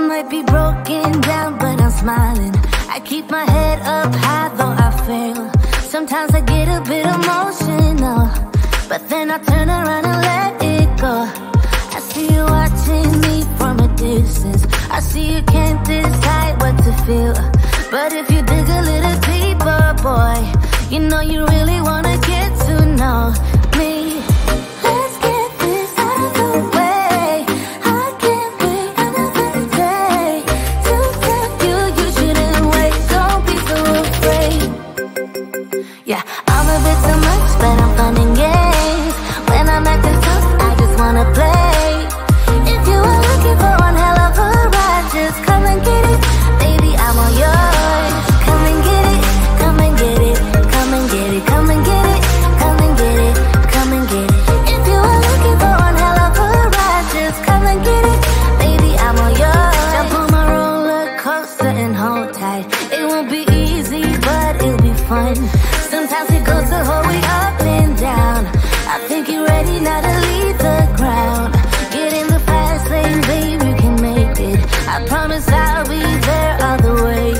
might be broken down, but I'm smiling. I keep my head up high, though I fail. Sometimes I get a bit emotional, but then I turn around and let it go. I see you watching me from a distance. I see you can't decide what to feel, but if you dig a little deeper, boy, you know you really wanna get to know me. Let's get this out of the way. I can't wait another day to tell you you shouldn't wait. Don't be so afraid. Yeah, I'm a bit too much, but I'm fun and games. When I'm acting tough, I just wanna play. If you were looking for one hell of a ride, just come and get it. Baby, I'm all yours. Come and get it, come and get it, come and get it, come and get it, come and get it, come and get it. If you were looking for one hell of a ride, just come and get it. Baby, I'm all yours. Jump on my roller coaster and hold tight. It won't be easy, but it'll be fun. Sometimes it goes the whole way up and down. I think you're ready now to leave the ground. Get in the fast lane, babe, you can make it. I promise I'll be there all the way.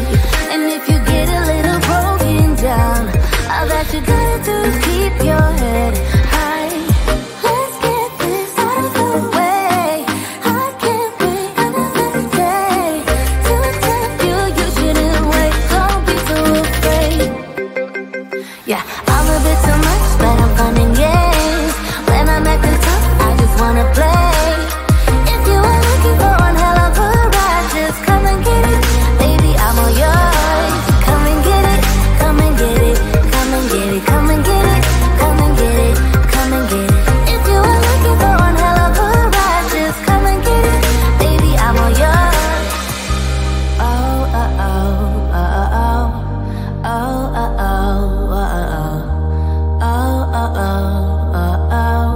And if you get a little broken down, all that you gotta do is keep your head high. Let's get this out of the way. I can't wait another day to tell you you shouldn't wait. Don't be so afraid. Yeah, I'm a bit too much, but I'm fun and games. When I'm acting tough, I just wanna play. If you were looking for one hell of a ride, just come and get it. Baby, I'm all yours. Come and get it, come and get it, come and get it, come and get it, come and get it, come and get it. If you were looking for one hell of a ride, just come and get it. Baby, I'm all yours. Oh, oh, oh, oh, oh, oh, oh, oh, oh, oh. Oh, oh, oh, oh, oh.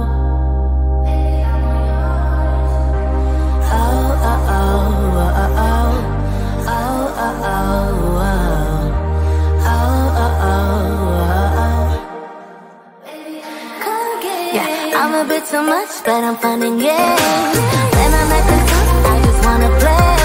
Oh, oh, oh, oh, oh. Oh, oh, oh, oh. Oh, oh, oh, oh. Yeah, I'm a bit too much, but I'm fun and games. When I'm acting tough, I just wanna play.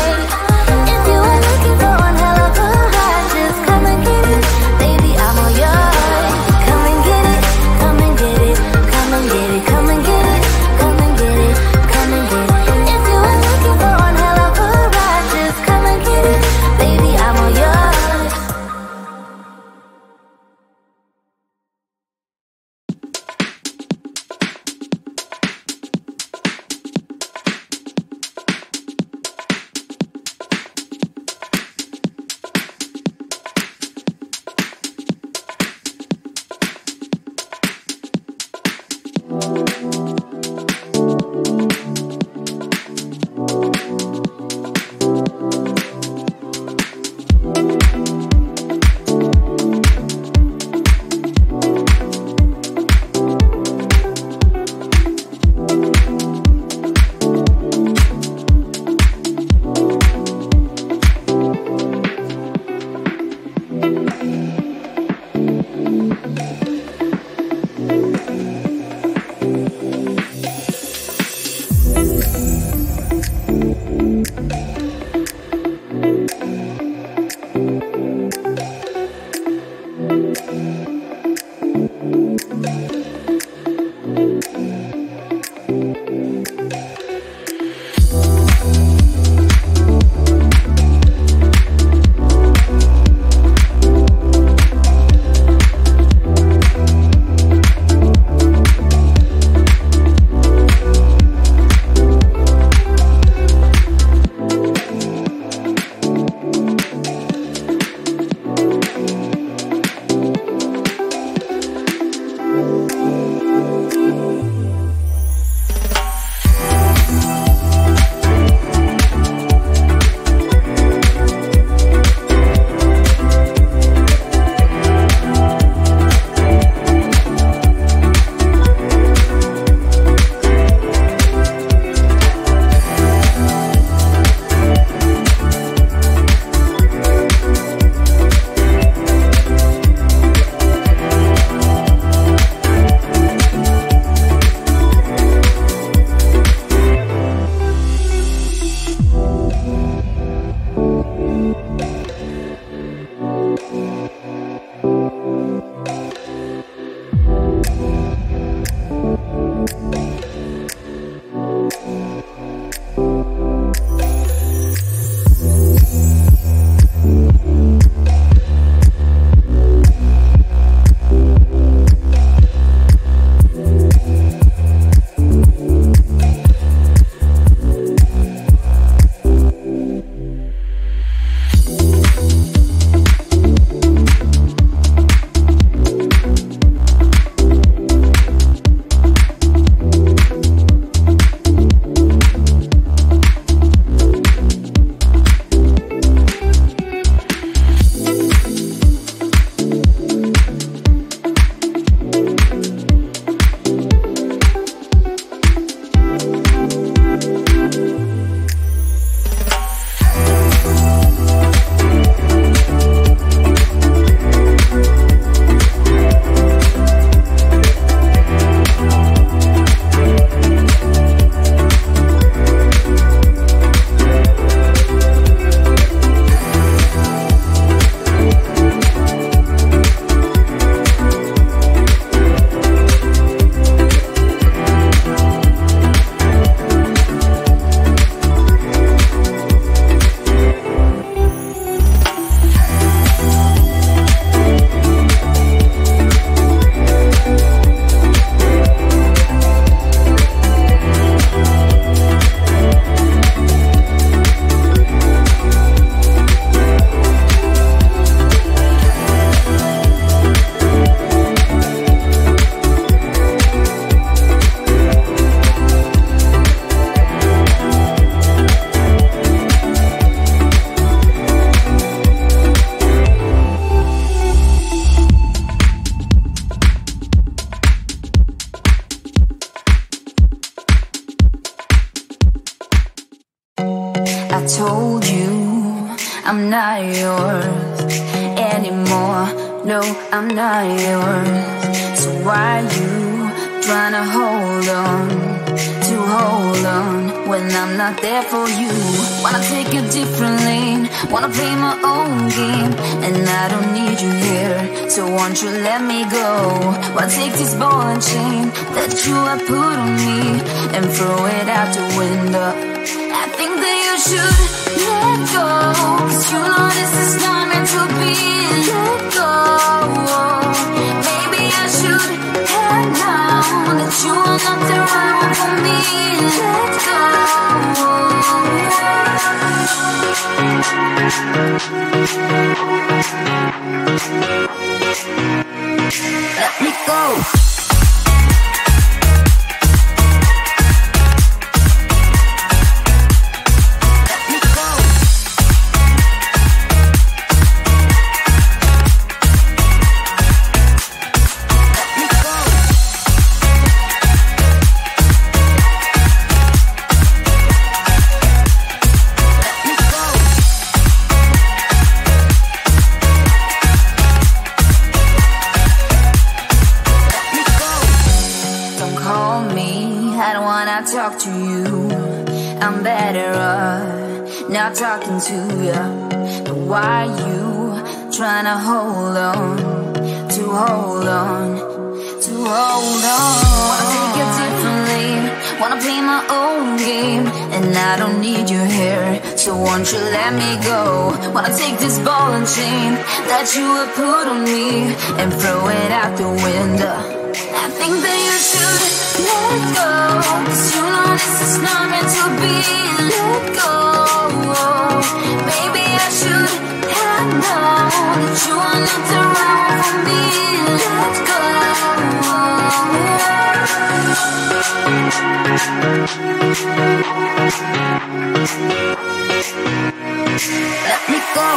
If you were looking for one hell of a ride, just come and get it. Baby, I'm all yours. Come and get it, come and get it, come and get it, come and get it, come and get it, come and get it. If you were looking for one hell of a ride, just come and get it. Baby, I'm all yours. told you I'm not yours anymore. No, I'm not yours. So why you trying to hold on when I'm not there for you? Wanna take a different lane, wanna play my own game, and I don't need you here, so won't you let me go? Wanna take this ball and chain that you have put on me and throw it out the window. I think that you should let go, 'cause you know this is not meant to be. Let go. Maybe I should have known that you are not the right one for me. Let go. Let me go. Talk to you, I'm better off not talking to you. But why you trying to hold on? Wanna take a different lane, wanna play my own game, and I don't need you here, so won't you let me go? Wanna take this ball and chain that you have put on me and throw it out the window. I think that you should let go, 'cause you know this is not meant to be. Let go. Maybe I should have known that you are not the right one for me. Let go. Let me go.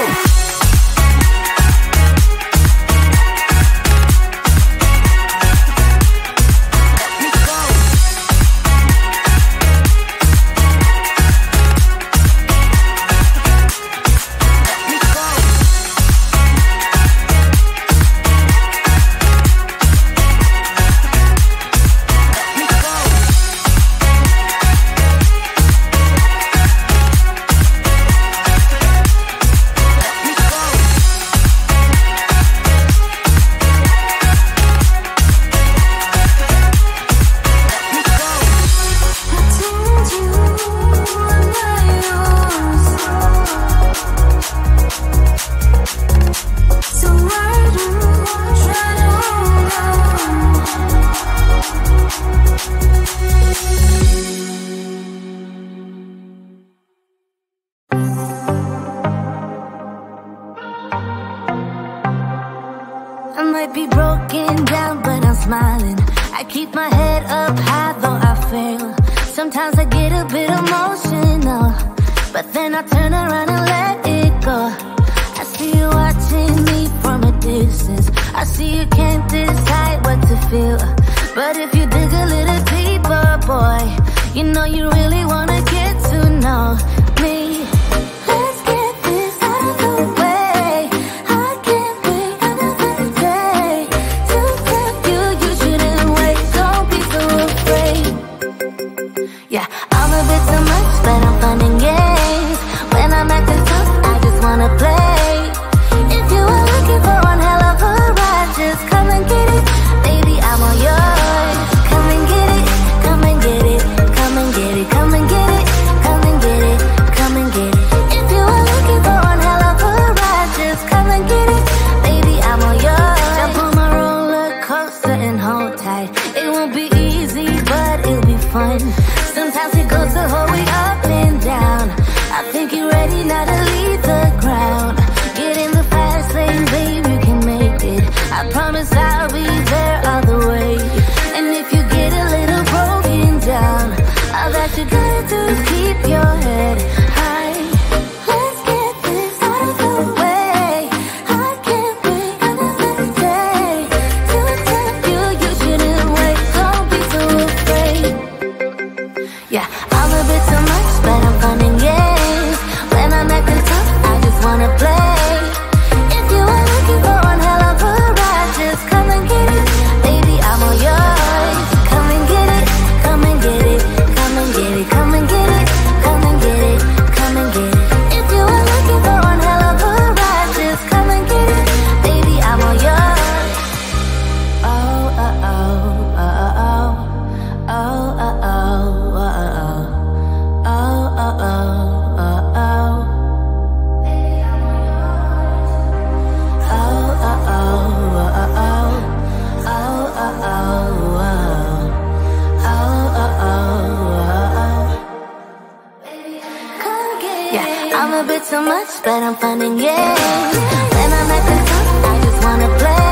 I might be broken down, but I'm smiling. I keep my head up high, though I fail. Sometimes I get a bit emotional, but then I turn around and let it go. I see you watching me from a distance. I see you can't decide what to feel, but if you dig a little deeper, boy, you know you really wanna get to know me. Let's get this out of the way. I can't wait another day to tell you you shouldn't wait. Don't be so afraid. Yeah, I'm a bit too much, but I'm fun and games. When I'm acting tough, I just wanna play. If you are looking for one hell of a ride, just come and get it. Baby, I'm all yours. Come and get it, come and get it, come and get it, come and get it, come and get it, come and get it. If you are looking for one hell of a ride, just come and get it. Baby, I'm all yours. Jump on my roller coaster and hold tight. It won't be easy, but it'll be fun. Sometimes it goes the whole way up and down. I think you're ready now to leave the ground. wanna play. If you are looking for one hell of a ride, just come and get it. Baby, I'm all yours. Come and get it, come and get it, come and get it, come and get it, come and get it, come and get it. If you are looking for one hell of a ride, just come and get it. Baby, I'm all yours. Oh, oh, oh, oh, oh, oh, oh, oh, oh, oh, oh, oh, oh. Baby, I'm all yours. Oh, oh, oh, oh, oh, oh, oh, oh, oh. Yeah, I'm a bit too much, but I'm fun and games. When I'm at the top, I just wanna play.